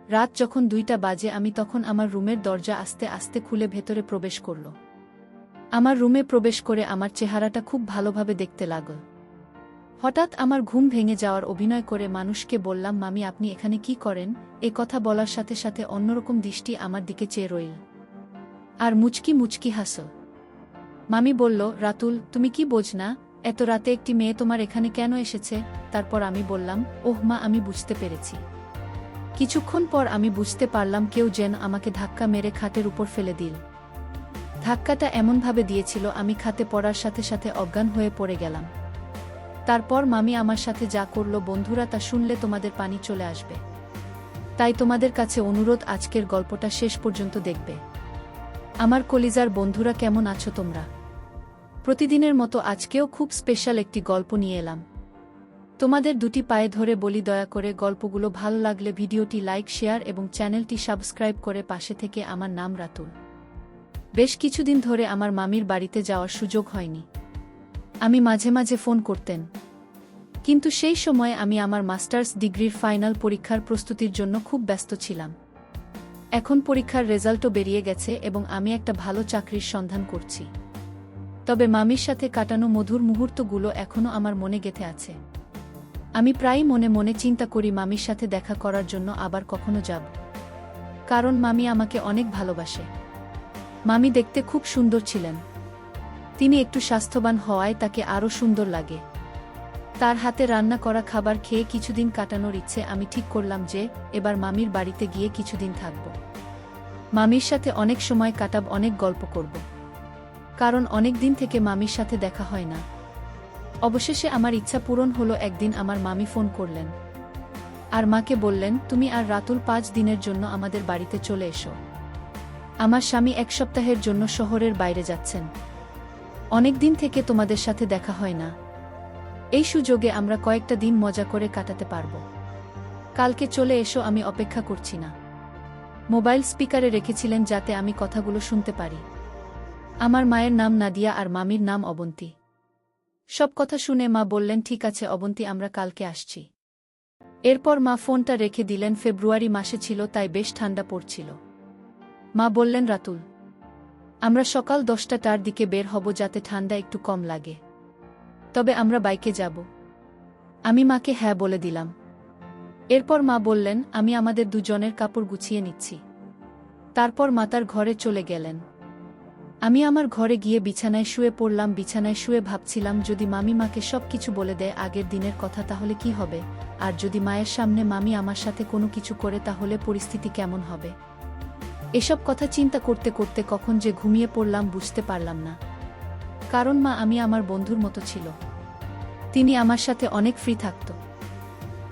রাত যখন 2টা বাজে আমি তখন আমার রুমের দরজা আস্তে আস্তে খুলে ভেতরে প্রবেশ করল। আমার রুমে প্রবেশ করে আমার চেহারাটা খুব ভালোভাবে দেখতে লাগল। হঠাৎ আমার ঘুম ভেঙে যাওয়ার অভিনয় করে মানুষকে বললাম, মামি আপনি এখানে কি করেন? এ কথা বলার সাথে সাথে অন্যরকম দৃষ্টি আমার দিকে চেয়ে রইল। আর মুচকি মুচকি হাসল। মামি বলল, রাতুল তুমি কি বোঝ না, এত রাতে একটি মেয়ে তোমার এখানে কেন এসেছে? তারপর আমি বললাম, ওহ মা আমি বুঝতে পেরেছি। কিছুক্ষণ পর আমি বুঝতে পারলাম কেউ যেন আমাকে ধাক্কা মেরে খাটের উপর ফেলে দিল। ধাক্কাটা এমনভাবে দিয়েছিল আমি খাটে পড়ার সাথে সাথে অজ্ঞান হয়ে পড়ে গেলাম। তারপর মামি আমার সাথে যা করল বন্ধুরা তা শুনলে তোমাদের পানি চলে আসবে। তাই তোমাদের কাছে অনুরোধ আজকের গল্পটা শেষ পর্যন্ত দেখবে। আমার কলিজার বন্ধুরা কেমন আছো তোমরা? প্রতিদিনের মতো আজকেও খুব স্পেশাল একটি গল্প নিয়ে এলাম। তোমাদের দুটি পায়ে ধরে বলি দয়া করে গল্পগুলো ভালো লাগলে ভিডিওটি লাইক শেয়ার এবং চ্যানেলটি সাবস্ক্রাইব করে পাশে থেকে। আমার নাম রাতুল। বেশ কিছুদিন ধরে আমার মামির বাড়িতে যাওয়ার সুযোগ হয়নি। আমি মাঝে মাঝে ফোন করতেন, কিন্তু সেই সময়ে আমি আমার মাস্টার্স ডিগ্রির ফাইনাল পরীক্ষার প্রস্তুতির জন্য খুব ব্যস্ত ছিলাম। এখন পরীক্ষার রেজাল্টও বেরিয়ে গেছে এবং আমি একটা ভালো চাকরির সন্ধান করছি। তবে মামির সাথে কাটানো মধুর মুহূর্তগুলো এখনও আমার মনে গেঁথে আছে। আমি প্রায়ই মনে মনে চিন্তা করি মামির সাথে দেখা করার জন্য আবার কখনো যাব। কারণ মামি আমাকে অনেক ভালোবাসে। মামি দেখতে খুব সুন্দর ছিলেন। তিনি একটু স্বাস্থ্যবান হওয়ায় তাকে আরও সুন্দর লাগে। তার হাতে রান্না করা খাবার খেয়ে কিছুদিন কাটানোর ইচ্ছে আমি ঠিক করলাম যে এবার মামির বাড়িতে গিয়ে কিছুদিন থাকব। মামির সাথে অনেক সময় কাটাব, অনেক গল্প করব। কারণ অনেক দিন থেকে মামির সাথে দেখা হয় না। অবশেষে আমার ইচ্ছা পূরণ হলো। একদিন আমার মামি ফোন করলেন আর মাকে বললেন, তুমি আর রাতুল 5 দিনের জন্য আমাদের বাড়িতে চলে এসো। আমার স্বামী 1 সপ্তাহের জন্য শহরের বাইরে যাচ্ছেন। অনেক দিন থেকে তোমাদের সাথে দেখা হয় না। এই সুযোগে আমরা কয়েকটা দিন মজা করে কাটাতে পারব। কালকে চলে এসো, আমি অপেক্ষা করছি না। মোবাইল স্পিকারে রেখেছিলেন যাতে আমি কথাগুলো শুনতে পারি। আমার মায়ের নাম নাদিয়া আর মামির নাম অবন্তী। সব কথা শুনে মা বললেন, ঠিক আছে অবন্তী, আমরা কালকে আসছি। এরপর মা ফোনটা রেখে দিলেন। ফেব্রুয়ারি মাসে ছিল, তাই বেশ ঠান্ডা পড়ছিল। মা বললেন, রাতুল আমরা সকাল 10টার দিকে বের হব যাতে ঠান্ডা একটু কম লাগে। তবে আমরা বাইকে যাব। আমি মাকে হ্যাঁ বলে দিলাম। এরপর মা বললেন, আমি আমাদের দুজনের কাপড় গুছিয়ে নিচ্ছি। তারপর মা তার ঘরে চলে গেলেন। আমি আমার ঘরে গিয়ে বিছানায় শুয়ে পড়লাম। বিছানায় শুয়ে ভাবছিলাম, যদি মামি মাকে সব কিছু বলে দেয় আগের দিনের কথা তাহলে কি হবে, আর যদি মায়ের সামনে মামি আমার সাথে কোনো কিছু করে তাহলে পরিস্থিতি কেমন হবে। এসব কথা চিন্তা করতে করতে কখন যে ঘুমিয়ে পড়লাম বুঝতে পারলাম না। কারণ মা আমি আমার বন্ধুর মতো ছিল। তিনি আমার সাথে অনেক ফ্রি থাকত।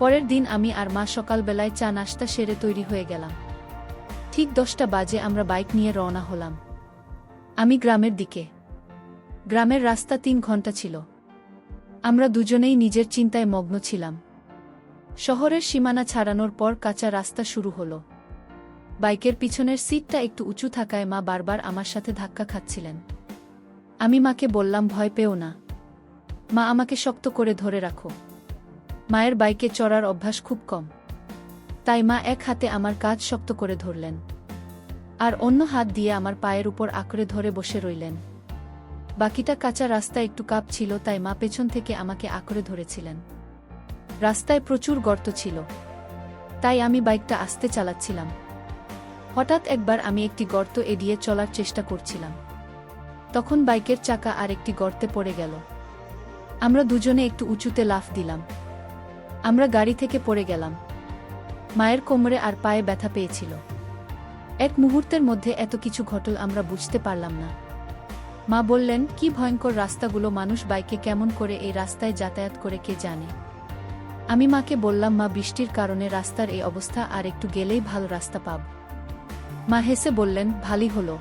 পরের দিন আমি আর মা সকালবেলায় চা নাশতা সেরে তৈরি হয়ে গেলাম। ঠিক 10টা বাজে আমরা বাইক নিয়ে রওনা হলাম। আমি গ্রামের দিকে। গ্রামের রাস্তা 3 ঘন্টা ছিল। আমরা দুজনেই নিজের চিন্তায় মগ্ন ছিলাম। শহরের সীমানা ছাড়ানোর পর কাঁচা রাস্তা শুরু হলো। বাইকের পিছনের সিটটা একটু উঁচু থাকায় মা বারবার আমার সাথে ধাক্কা খাচ্ছিলেন। আমি মাকে বললাম, ভয় পেও না মা, আমাকে শক্ত করে ধরে রাখো। মায়ের বাইকে চড়ার অভ্যাস খুব কম, তাই মা এক হাতে আমার কাঁধ শক্ত করে ধরলেন আর অন্য হাত দিয়ে আমার পায়ের উপর আঁকড়ে ধরে বসে রইলেন। বাকিটা কাঁচা রাস্তা একটু কাঁপছিল, তাই মা পেছন থেকে আমাকে আঁকড়ে ধরেছিলেন। রাস্তায় প্রচুর গর্ত ছিল, তাই আমি বাইকটা আস্তে চালাচ্ছিলাম। হঠাৎ একবার আমি একটি গর্ত এড়িয়ে চলার চেষ্টা করছিলাম। তখন বাইকের চাকা আর একটি গর্তে পড়ে গেল। আমরা দুজনে একটু উঁচুতে লাফ দিলাম। আমরা গাড়ি থেকে পড়ে গেলাম। মায়ের কোমরে আর পায়ে ব্যথা পেয়েছিল। এক মুহূর্তের মধ্যে এত কিছু ঘটল আমরা বুঝতে পারলাম না। মা বললেন, কি ভয়ঙ্কর রাস্তাগুলো, মানুষ বাইকে কেমন করে এই রাস্তায় যাতায়াত করে কে জানে। আমি মাকে বললাম, মা বৃষ্টির কারণে রাস্তার এই অবস্থা, আর একটু গেলেই ভালো রাস্তা পাব। মা হেসে বললেন, ভালোই হলো।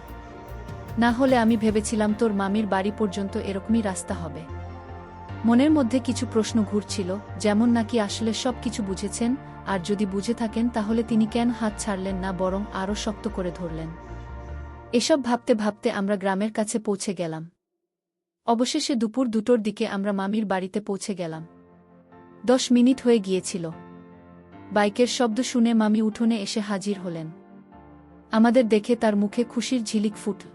না হলে আমি ভেবেছিলাম তোর মামির বাড়ি পর্যন্ত এরকমই রাস্তা হবে। মনের মধ্যে কিছু প্রশ্ন ঘুরছিল, যেমন নাকি আসলে সব কিছু বুঝেছেন, আর যদি বুঝে থাকেন তাহলে তিনি কেন হাত ছাড়লেন না, বরং আরও শক্ত করে ধরলেন। এসব ভাবতে ভাবতে আমরা গ্রামের কাছে পৌঁছে গেলাম। অবশেষে দুপুর 2টোর দিকে আমরা মামির বাড়িতে পৌঁছে গেলাম। 10 মিনিট হয়ে গিয়েছিল। বাইকের শব্দ শুনে মামি উঠোনে এসে হাজির হলেন। আমাদের দেখে তার মুখে খুশির ঝিলিক ফুটল।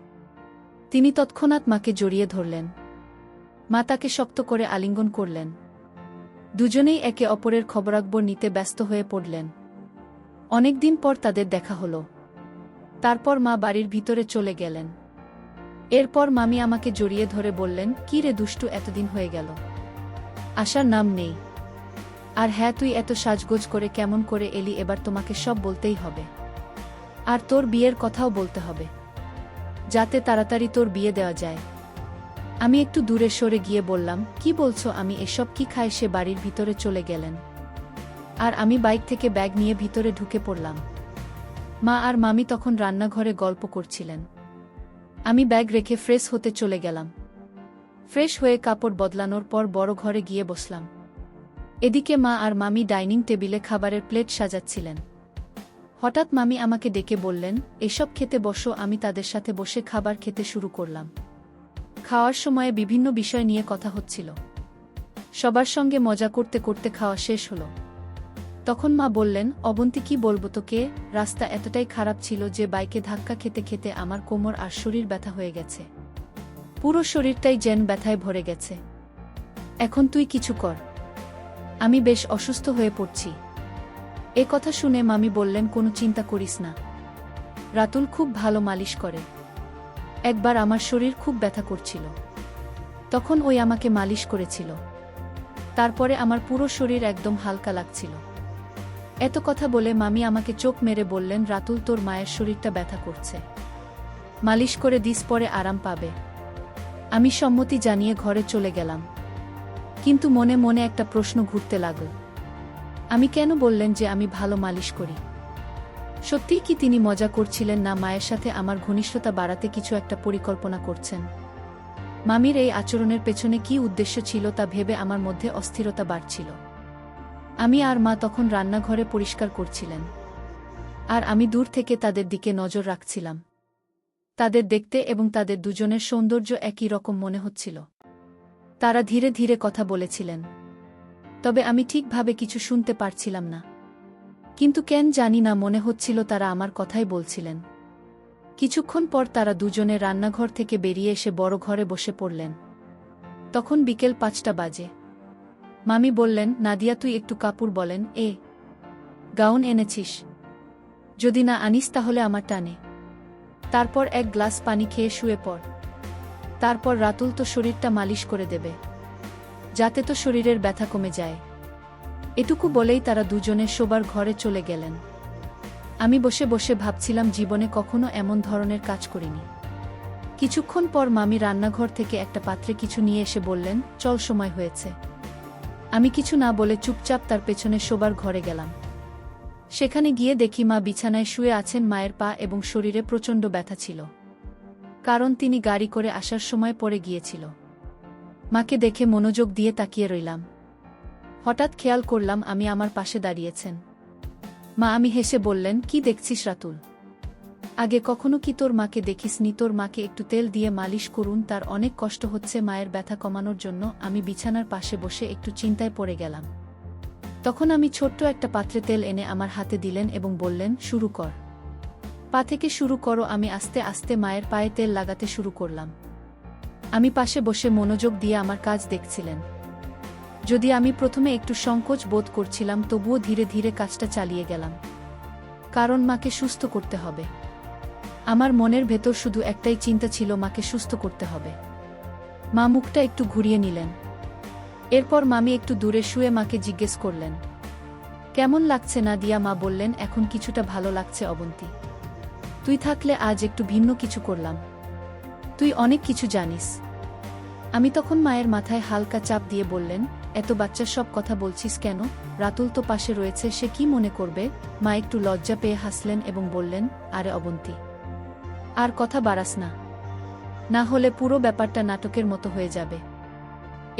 তিনি তৎক্ষণাৎ মাকে জড়িয়ে ধরলেন। মা তাকে শক্ত করে আলিঙ্গন করলেন। দুজনেই একে অপরের খবরাখবর নিতে ব্যস্ত হয়ে পড়লেন। অনেকদিন পর তাদের দেখা হল। তারপর মা বাড়ির ভিতরে চলে গেলেন। এরপর মামি আমাকে জড়িয়ে ধরে বললেন, কি রে দুষ্টু, এতদিন হয়ে গেল, আসার নাম নেই। আর হ্যাঁ, তুই এত সাজগোজ করে কেমন করে এলি? এবার তোমাকে সব বলতেই হবে, আর তোর বিয়ের কথাও বলতে হবে, যাতে তাড়াতাড়ি তোর বিয়ে দেওয়া যায়। আমি একটু দূরে সরে গিয়ে বললাম, কি বলছো আমি এসব? কি খায়? সে বাড়ির ভিতরে চলে গেলেন, আর আমি বাইক থেকে ব্যাগ নিয়ে ভিতরে ঢুকে পড়লাম। মা আর মামি তখন রান্নাঘরে গল্প করছিলেন। আমি ব্যাগ রেখে ফ্রেশ হতে চলে গেলাম। ফ্রেশ হয়ে কাপড় বদলানোর পর বড় ঘরে গিয়ে বসলাম। এদিকে মা আর মামি ডাইনিং টেবিলে খাবারের প্লেট সাজাচ্ছিলেন। হঠাৎ মামি আমাকে ডেকে বললেন, এসব খেতে বসো। আমি তাদের সাথে বসে খাবার খেতে শুরু করলাম। খাওয়ার সময়ে বিভিন্ন বিষয় নিয়ে কথা হচ্ছিল। সবার সঙ্গে মজা করতে করতে খাওয়া শেষ হলো। তখন মা বললেন, অবন্তী, কি বলবো তোকে, রাস্তা এতটাই খারাপ ছিল যে বাইকে ধাক্কা খেতে খেতে আমার কোমর আর শরীর ব্যথা হয়ে গেছে। পুরো শরীরটাই যেন ব্যথায় ভরে গেছে। এখন তুই কিছু কর, আমি বেশ অসুস্থ হয়ে পড়ছি। এ কথা শুনে মামি বললেন, কোনো চিন্তা করিস না, রাতুল খুব ভালো মালিশ করে। একবার আমার শরীর খুব ব্যথা করছিল, তখন ওই আমাকে মালিশ করেছিল। তারপরে আমার পুরো শরীর একদম হালকা লাগছিল। এত কথা বলে মামি আমাকে চোখ মেরে বললেন, রাতুল, তোর মায়ের শরীরটা ব্যথা করছে, মালিশ করে দিস, পরে আরাম পাবে। আমি সম্মতি জানিয়ে ঘরে চলে গেলাম। কিন্তু মনে মনে একটা প্রশ্ন ঘুরতে লাগল, আমি কেন বললেন যে আমি ভালো মালিশ করি? সত্যিই কি তিনি মজা করছিলেন, না মায়ের সাথে আমার ঘনিষ্ঠতা বাড়াতে কিছু একটা পরিকল্পনা করছেন? মামির এই আচরণের পেছনে কি উদ্দেশ্য ছিল তা ভেবে আমার মধ্যে অস্থিরতা বাড়ছিল। আমি আর মা তখন রান্নাঘরে পরিষ্কার করছিলেন, আর আমি দূর থেকে তাদের দিকে নজর রাখছিলাম। তাদের দেখতে এবং তাদের দুজনের সৌন্দর্য একই রকম মনে হচ্ছিল। তারা ধীরে ধীরে কথা বলেছিলেন, তবে আমি ঠিকভাবে কিছু শুনতে পারছিলাম না। কিন্তু কেন জানি না, মনে হচ্ছিল তারা আমার কথাই বলছিলেন। কিছুক্ষণ পর তারা দুজনে রান্নাঘর থেকে বেরিয়ে এসে বড় ঘরে বসে পড়লেন। তখন বিকেল 5টা বাজে। মামি বললেন, নাদিয়া, তুই একটু কাপড় বলেন, গাউন এনেছিস? যদি না আনিস তাহলে আমার টানে। তারপর এক গ্লাস পানি খেয়ে শুয়ে পড়। তারপর রাতুল তো শরীরটা মালিশ করে দেবে, যাতে তো শরীরের ব্যথা কমে যায়। এটুকু বলেই তারা দুজনে শোবার ঘরে চলে গেলেন। আমি বসে বসে ভাবছিলাম, জীবনে কখনো এমন ধরনের কাজ করিনি। কিছুক্ষণ পর মামি রান্নাঘর থেকে একটা পাত্রে কিছু নিয়ে এসে বললেন, চল, সময় হয়েছে। আমি কিছু না বলে চুপচাপ তার পেছনে শোবার ঘরে গেলাম। সেখানে গিয়ে দেখি মা বিছানায় শুয়ে আছেন। মায়ের পা এবং শরীরে প্রচণ্ড ব্যথা ছিল, কারণ তিনি গাড়ি করে আসার সময় পড়ে গিয়েছিল। মাকে দেখে মনোযোগ দিয়ে তাকিয়ে রইলাম। হঠাৎ খেয়াল করলাম আমি আমার পাশে দাঁড়িয়েছেন মা। আমি হেসে বললেন, কি দেখছিস রাতুল? আগে কখনো কি তোর মাকে দেখিসনি? তোর মাকে একটু তেল দিয়ে মালিশ করুন, তার অনেক কষ্ট হচ্ছে। মায়ের ব্যথা কমানোর জন্য আমি বিছানার পাশে বসে একটু চিন্তায় পড়ে গেলাম। তখন আমি ছোট্ট একটা পাত্রে তেল এনে আমার হাতে দিলেন এবং বললেন, শুরু কর, পা থেকে শুরু করো। আমি আস্তে আস্তে মায়ের পায়ে তেল লাগাতে শুরু করলাম। আমি পাশে বসে মনোযোগ দিয়ে আমার কাজ দেখছিলেন। যদি আমি প্রথমে একটু সংকোচ বোধ করছিলাম, তবুও ধীরে ধীরে কাজটা চালিয়ে গেলাম, কারণ মাকে সুস্থ করতে হবে। আমার মনের ভেতর শুধু একটাই চিন্তা ছিল, মাকে সুস্থ করতে হবে। মা মুখটা একটু ঘুরিয়ে নিলেন। এরপর মামি একটু দূরে শুয়ে মাকে জিজ্ঞেস করলেন, কেমন লাগছে নাদিয়া? মা বললেন, এখন কিছুটা ভালো লাগছে অবন্তী। তুই থাকলে আজ একটু ভিন্ন কিছু করলাম। তুই অনেক কিছু জানিস। আমি তখন মায়ের মাথায় হালকা চাপ দিয়ে বললেন, এত বাচ্চার সব কথা বলছিস কেন? রাতুল তো পাশে রয়েছে, সে কি মনে করবে? মা একটু লজ্জা পেয়ে হাসলেন এবং বললেন, আরে অবন্তী, আর কথা বাড়াস না, না হলে পুরো ব্যাপারটা নাটকের মতো হয়ে যাবে।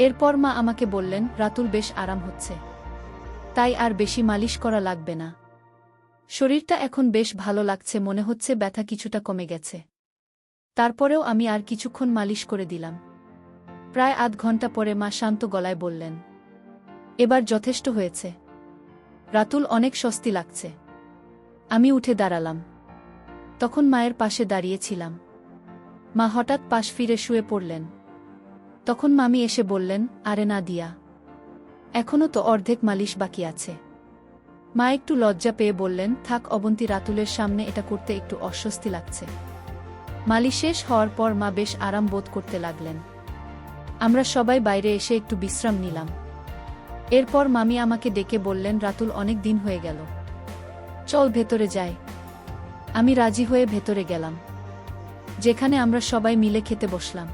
এরপর মা আমাকে বললেন, রাতুল বেশ আরাম হচ্ছে, তাই আর বেশি মালিশ করা লাগবে না। শরীরটা এখন বেশ ভালো লাগছে, মনে হচ্ছে ব্যথা কিছুটা কমে গেছে। তারপরেও আমি আর কিছুক্ষণ মালিশ করে দিলাম। প্রায় আধ ঘন্টা পরে মা শান্ত গলায় বললেন, এবার যথেষ্ট হয়েছে, রাতুল, অনেক স্বস্তি লাগছে। আমি উঠে দাঁড়ালাম। তখন মায়ের পাশে দাঁড়িয়েছিলাম। মা হঠাৎ পাশ ফিরে শুয়ে পড়লেন। তখন মামি এসে বললেন, আরে নাদিয়া, এখনও তো অর্ধেক মালিশ বাকি আছে। মা একটু লজ্জা পেয়ে বললেন, থাক অবন্তী, রাতুলের সামনে এটা করতে একটু অস্বস্তি লাগছে। মালিশ শেষ হওয়ার পর মা বেশ আরাম বোধ করতে লাগলেন। আমরা সবাই বাইরে এসে একটু বিশ্রাম নিলাম। এরপর মামি আমাকে ডেকে বললেন, রাতুল, অনেক দিন হয়ে গেল, চল ভেতরে যাই। আমি রাজি হয়ে ভেতরে গেলাম, যেখানে আমরা সবাই মিলে খেতে বসলাম।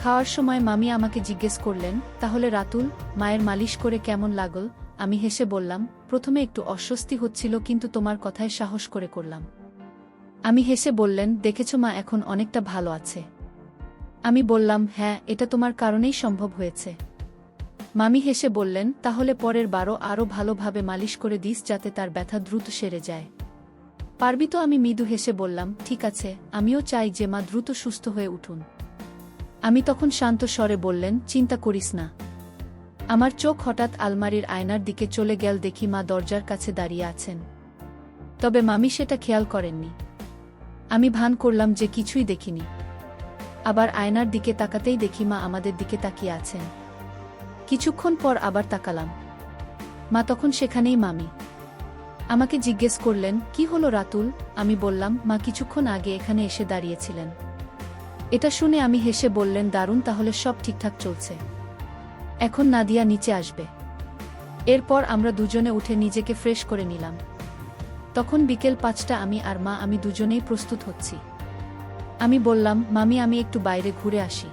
খাওয়ার সময় মামি আমাকে জিজ্ঞেস করলেন, তাহলে রাতুল, মায়ের মালিশ করে কেমন লাগল? আমি হেসে বললাম, প্রথমে একটু অস্বস্তি হচ্ছিল, কিন্তু তোমার কথায় সাহস করে করলাম। আমি হেসে বললেন, দেখেছ মা এখন অনেকটা ভালো আছে। আমি বললাম, হ্যাঁ, এটা তোমার কারণেই সম্ভব হয়েছে। মামি হেসে বললেন, তাহলে পরের বারও আরও ভালোভাবে মালিশ করে দিস, যাতে তার ব্যথা দ্রুত সেরে যায়। পারবি তো? আমি মৃদু হেসে বললাম, ঠিক আছে, আমিও চাই যে মা দ্রুত সুস্থ হয়ে উঠুন। আমি তখন শান্ত স্বরে বললেন, চিন্তা করিস না। আমার চোখ হঠাৎ আলমারির আয়নার দিকে চলে গেল, দেখি মা দরজার কাছে দাঁড়িয়ে আছেন। তবে মামি সেটা খেয়াল করেননি। আমি ভান করলাম যে কিছুই দেখিনি। আবার আয়নার দিকে তাকাতেই দেখি মা আমাদের দিকে তাকিয়ে আছেন। কিছুক্ষণ পর আবার তাকালাম। মা তখন সেখানেই। মামি আমাকে জিজ্ঞেস করলেন, কি হলো রাতুল? আমি বললাম, মা কিছুক্ষণ আগে এখানে এসে দাঁড়িয়েছিলেন। এটা শুনে আমি হেসে বললেন, দারুণ, তাহলে সব ঠিকঠাক চলছে। এখন নাদিয়া নিচে আসবে। এরপর আমরা দুজনে উঠে নিজেকে ফ্রেশ করে নিলাম। তখন বিকেল 5টা। আমি দুজনেই প্রস্তুত হচ্ছি। আমি বললাম, মামি, আমি একটু বাইরে ঘুরে আসি।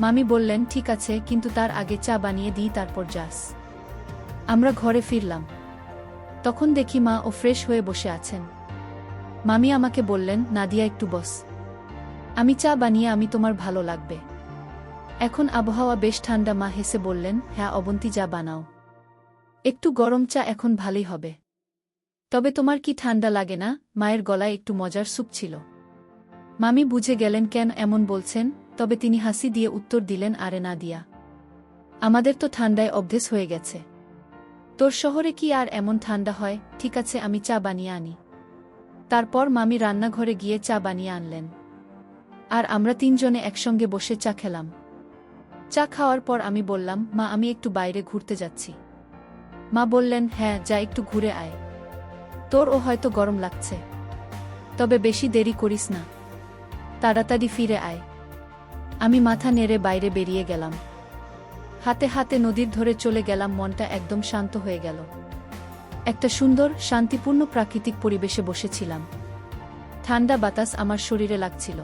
মামি বললেন, ঠিক আছে, কিন্তু তার আগে চা বানিয়ে দিই, তারপর যাস। আমরা ঘরে ফিরলাম। তখন দেখি মা ও ফ্রেশ হয়ে বসে আছেন। মামি আমাকে বললেন, নাদিয়া, একটু বস, আমি চা বানিয়ে আমি তোমার ভালো লাগবে। এখন আবহাওয়া বেশ ঠান্ডা। মা হেসে বললেন, হ্যাঁ অবন্তী, যা বানাও। একটু গরম চা এখন ভালোই হবে। তবে তোমার কি ঠান্ডা লাগে না? মায়ের গলায় একটু মজার সুপ ছিল। মামি বুঝে গেলেন কেন এমন বলছেন, তবে তিনি হাসি দিয়ে উত্তর দিলেন, আরে নাদিয়া, আমাদের তো ঠান্ডায় অভ্যেস হয়ে গেছে। তোর শহরে কি আর এমন ঠান্ডা হয়? ঠিক আছে, আমি চা বানিয়ে আনি। তারপর মামি রান্নাঘরে গিয়ে চা বানিয়ে আনলেন। আর আমরা তিনজনে একসঙ্গে বসে চা খেলাম। চা খাওয়ার পর আমি বললাম, মা, আমি একটু বাইরে ঘুরতে যাচ্ছি। মা বললেন, হ্যাঁ, যা, একটু ঘুরে আয়। তোরও হয়তো গরম লাগছে, তবে বেশি দেরি করিস না, তাড়াতাড়ি ফিরে আয়। আমি মাথা নেড়ে বাইরে বেরিয়ে গেলাম। হাতে হাতে নদীর ধরে চলে গেলাম। মনটা একদম শান্ত হয়ে গেল। একটা সুন্দর, শান্তিপূর্ণ প্রাকৃতিক পরিবেশে বসেছিলাম। ঠান্ডা বাতাস আমার শরীরে লাগছিল।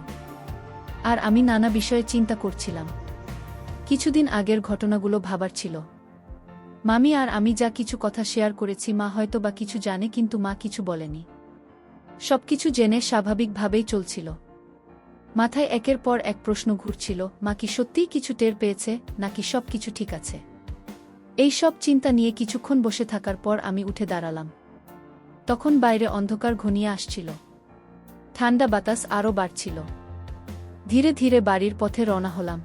আর আমি নানা বিষয়ে চিন্তা করছিলাম। কিছুদিন আগের ঘটনাগুলো ভাবার ছিল। মামি আর আমি যা কিছু কথা শেয়ার করেছি, মা হয়তো বা কিছু জানে, কিন্তু মা কিছু বলেনি। সবকিছু জেনে স্বাভাবিকভাবেই চলছিল। মাথায় একের পর এক প্রশ্ন ঘুরছিল, মা কি সত্যিই কিছু টের পেয়েছে, নাকি সব কিছু ঠিক আছে? এই সব চিন্তা নিয়ে কিছুক্ষণ বসে থাকার পর আমি উঠে দাঁড়ালাম। তখন বাইরে অন্ধকার ঘনিয়ে আসছিল। ঠান্ডা বাতাস আরও বাড়ছিল। ধীরে ধীরে বাড়ির পথে রওনা হলাম।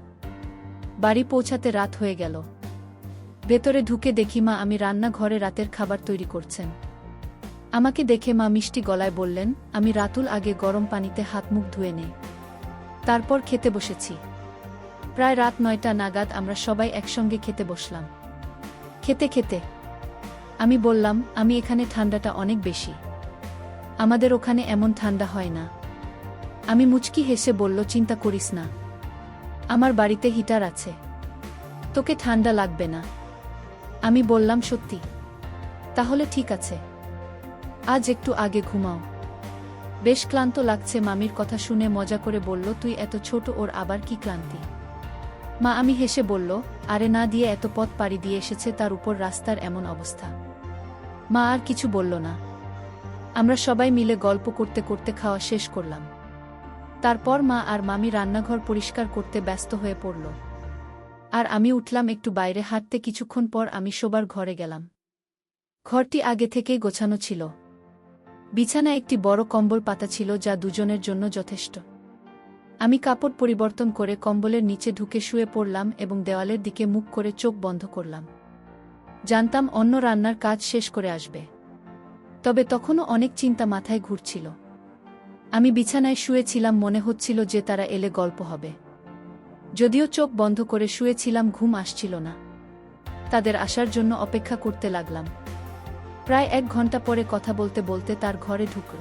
বাড়ি পৌঁছাতে রাত হয়ে গেল। ভেতরে ঢুকে দেখি মা আমি রান্নাঘরে রাতের খাবার তৈরি করছেন। আমাকে দেখে মা মিষ্টি গলায় বললেন, আমি রাতুল, আগে গরম পানিতে হাত মুখ ধুয়ে নে, তারপর খেতে বসেছি। প্রায় রাত 9টা নাগাদ আমরা সবাই একসঙ্গে খেতে বসলাম। খেতে খেতে আমি বললাম, আমি এখানে ঠান্ডাটা অনেক বেশি, আমাদের ওখানে এমন ঠান্ডা হয় না। আমি মুচকি হেসে বলল, চিন্তা করিস না, আমার বাড়িতে হিটার আছে, তোকে ঠান্ডা লাগবে না। আমি বললাম, সত্যি? তাহলে ঠিক আছে, আজ একটু আগে ঘুমাও, বেশ ক্লান্ত লাগছে। মামির কথা শুনে মজা করে বলল, তুই এত ছোট, ওর আবার কি ক্লান্তি? মা আমি হেসে বলল, আরে না, দিয়ে এত পথ পাড়ি দিয়ে এসেছে, তার উপর রাস্তার এমন অবস্থা। মা আর কিছু বলল না। আমরা সবাই মিলে গল্প করতে করতে খাওয়া শেষ করলাম। তারপর মা আর মামি রান্নাঘর পরিষ্কার করতে ব্যস্ত হয়ে পড়ল। আর আমি উঠলাম একটু বাইরে হাঁটতে। কিছুক্ষণ পর আমি শোবার ঘরে গেলাম। ঘরটি আগে থেকেই গোছানো ছিল। বিছানায় একটি বড় কম্বল পাতা ছিল, যা দুজনের জন্য যথেষ্ট। আমি কাপড় পরিবর্তন করে কম্বলের নিচে ঢুকে শুয়ে পড়লাম এবং দেওয়ালের দিকে মুখ করে চোখ বন্ধ করলাম। জানতাম অন্য রান্নার কাজ শেষ করে আসবে। তবে তখনও অনেক চিন্তা মাথায় ঘুরছিল। আমি বিছানায় শুয়েছিলাম, মনে হচ্ছিল যে তারা এলে গল্প হবে। যদিও চোখ বন্ধ করে শুয়েছিলাম, ঘুম আসছিল না। তাদের আসার জন্য অপেক্ষা করতে লাগলাম। প্রায় 1 ঘন্টা পরে কথা বলতে বলতে তার ঘরে ঢুকল।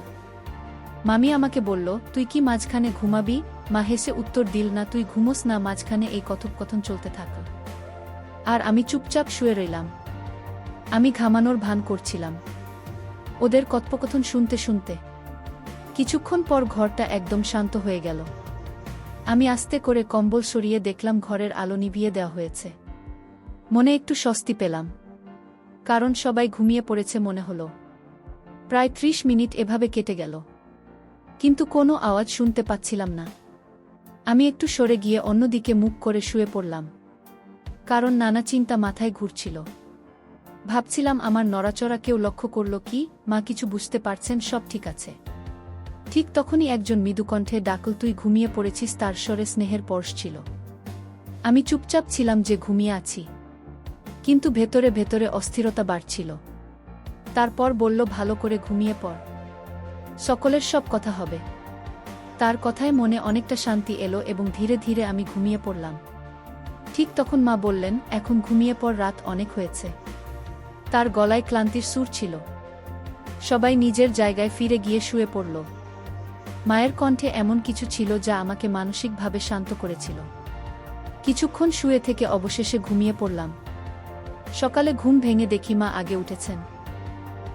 মামি আমাকে বলল, তুই কি মাঝখানে ঘুমাবি? মা হেসে উত্তর দিল, না, তুই ঘুমোস না, মাঝখানে এই কথোপকথন চলতে থাকল। আর আমি চুপচাপ শুয়ে রইলাম। আমি ঘামানোর ভান করছিলাম ওদের কথোপকথন শুনতে শুনতে। কিছুক্ষণ পর ঘরটা একদম শান্ত হয়ে গেল। আমি আস্তে করে কম্বল সরিয়ে দেখলাম ঘরের আলো নিভিয়ে দেওয়া হয়েছে। মনে একটু স্বস্তি পেলাম, কারণ সবাই ঘুমিয়ে পড়েছে মনে হলো। প্রায় 30 মিনিট এভাবে কেটে গেল, কিন্তু কোনো আওয়াজ শুনতে পাচ্ছিলাম না। আমি একটু সরে গিয়ে অন্যদিকে মুখ করে শুয়ে পড়লাম, কারণ নানা চিন্তা মাথায় ঘুরছিল। ভাবছিলাম, আমার নড়াচড়া কেউ লক্ষ্য করল কি? মা কিছু বুঝতে পারছেন? সব ঠিক আছে? ঠিক তখনই একজন মৃদু কণ্ঠে ডাকল, তুই ঘুমিয়ে পড়েছিস? তার স্বরে স্নেহের পরশ ছিল। আমি চুপচাপ ছিলাম যে ঘুমিয়ে আছি, কিন্তু ভেতরে ভেতরে অস্থিরতা বাড়ছিল। তারপর বলল, ভালো করে ঘুমিয়ে পড়, সকলের সব কথা হবে। তার কথায় মনে অনেকটা শান্তি এলো এবং ধীরে ধীরে আমি ঘুমিয়ে পড়লাম। ঠিক তখন মা বললেন, এখন ঘুমিয়ে পড়, রাত অনেক হয়েছে। তার গলায় ক্লান্তির সুর ছিল। সবাই নিজের জায়গায় ফিরে গিয়ে শুয়ে পড়ল। মায়ের কণ্ঠে এমন কিছু ছিল যা আমাকে মানসিকভাবে শান্ত করেছিল। কিছুক্ষণ শুয়ে থেকে অবশেষে ঘুমিয়ে পড়লাম। সকালে ঘুম ভেঙে দেখি মা আগে উঠেছেন।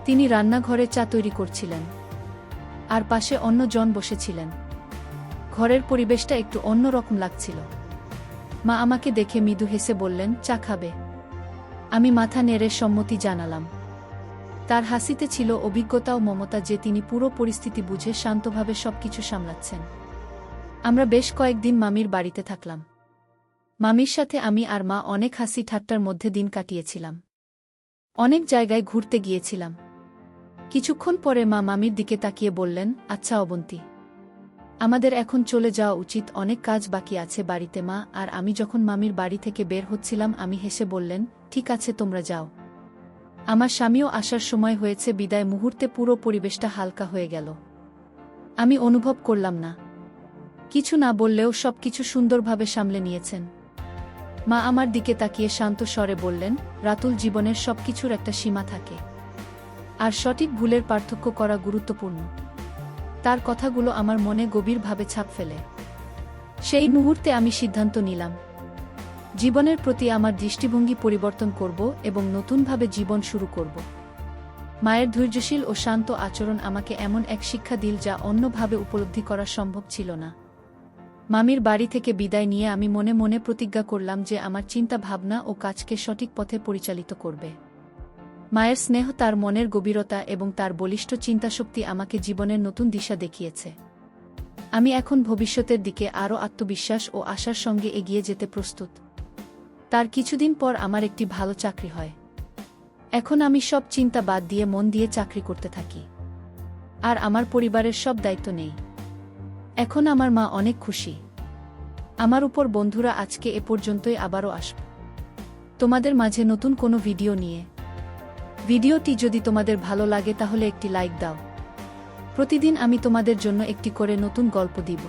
তিনি রান্নাঘরে চা তৈরি করছিলেন, আর পাশে অন্য জন বসেছিলেন। ঘরের পরিবেশটা একটু অন্যরকম লাগছিল। মা আমাকে দেখে মৃদু হেসে বললেন, চা খাবে? আমি মাথা নেড়ে সম্মতি জানালাম। তার হাসিতে ছিল অভিজ্ঞতা ও মমতা, যে তিনি পুরো পরিস্থিতি বুঝে শান্তভাবে সবকিছু সামলাচ্ছেন। আমরা বেশ কয়েকদিন মামির বাড়িতে থাকলাম। মামির সাথে আমি আর মা অনেক হাসি ঠাট্টার মধ্যে দিন কাটিয়েছিলাম। অনেক জায়গায় ঘুরতে গিয়েছিলাম। কিছুক্ষণ পরে মা মামির দিকে তাকিয়ে বললেন, আচ্ছা অবন্তী, আমাদের এখন চলে যাওয়া উচিত, অনেক কাজ বাকি আছে বাড়িতে। মা আর আমি যখন মামির বাড়ি থেকে বের হচ্ছিলাম, আমি হেসে বললেন, ঠিক আছে, তোমরা যাও। আমার স্বামীও আসার সময় হয়েছে। বিদায় মুহূর্তে পুরো পরিবেশটা হালকা হয়ে গেল। আমি অনুভব করলাম না, কিছু না বললেও সবকিছু সুন্দরভাবে সামলে নিয়েছেন। মা আমার দিকে তাকিয়ে শান্ত স্বরে বললেন, রাতুল, জীবনের সবকিছুর একটা সীমা থাকে, আর সঠিক ভুলের পার্থক্য করা গুরুত্বপূর্ণ। তার কথাগুলো আমার মনে গভীরভাবে ছাপ ফেলে। সেই মুহূর্তে আমি সিদ্ধান্ত নিলাম, জীবনের প্রতি আমার দৃষ্টিভঙ্গি পরিবর্তন করব এবং নতুনভাবে জীবন শুরু করব। মায়ের ধৈর্যশীল ও শান্ত আচরণ আমাকে এমন এক শিক্ষা দিল যা অন্যভাবে উপলব্ধি করা সম্ভব ছিল না। মামির বাড়ি থেকে বিদায় নিয়ে আমি মনে মনে প্রতিজ্ঞা করলাম যে আমার চিন্তা ভাবনা ও কাজকে সঠিক পথে পরিচালিত করবে। মায়ের স্নেহ, তার মনের গভীরতা এবং তার বলিষ্ঠ চিন্তাশক্তি আমাকে জীবনের নতুন দিশা দেখিয়েছে। আমি এখন ভবিষ্যতের দিকে আরও আত্মবিশ্বাস ও আশার সঙ্গে এগিয়ে যেতে প্রস্তুত। তার কিছুদিন পর আমার একটি ভালো চাকরি হয়। এখন আমি সব চিন্তা বাদ দিয়ে মন দিয়ে চাকরি করতে থাকি, আর আমার পরিবারের সব দায়িত্ব নেই। এখন আমার মা অনেক খুশি। আমার উপর। বন্ধুরা, আজকে এ পর্যন্তই। আবারও আসব তোমাদের মাঝে নতুন কোনো ভিডিও নিয়ে। ভিডিওটি যদি তোমাদের ভালো লাগে তাহলে একটি লাইক দাও। প্রতিদিন আমি তোমাদের জন্য একটি করে নতুন গল্প দিব।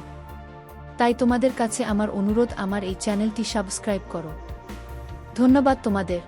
তাই তোমাদের কাছে আমার অনুরোধ, আমার এই চ্যানেলটি সাবস্ক্রাইব করো। ধন্যবাদ তোমাদের।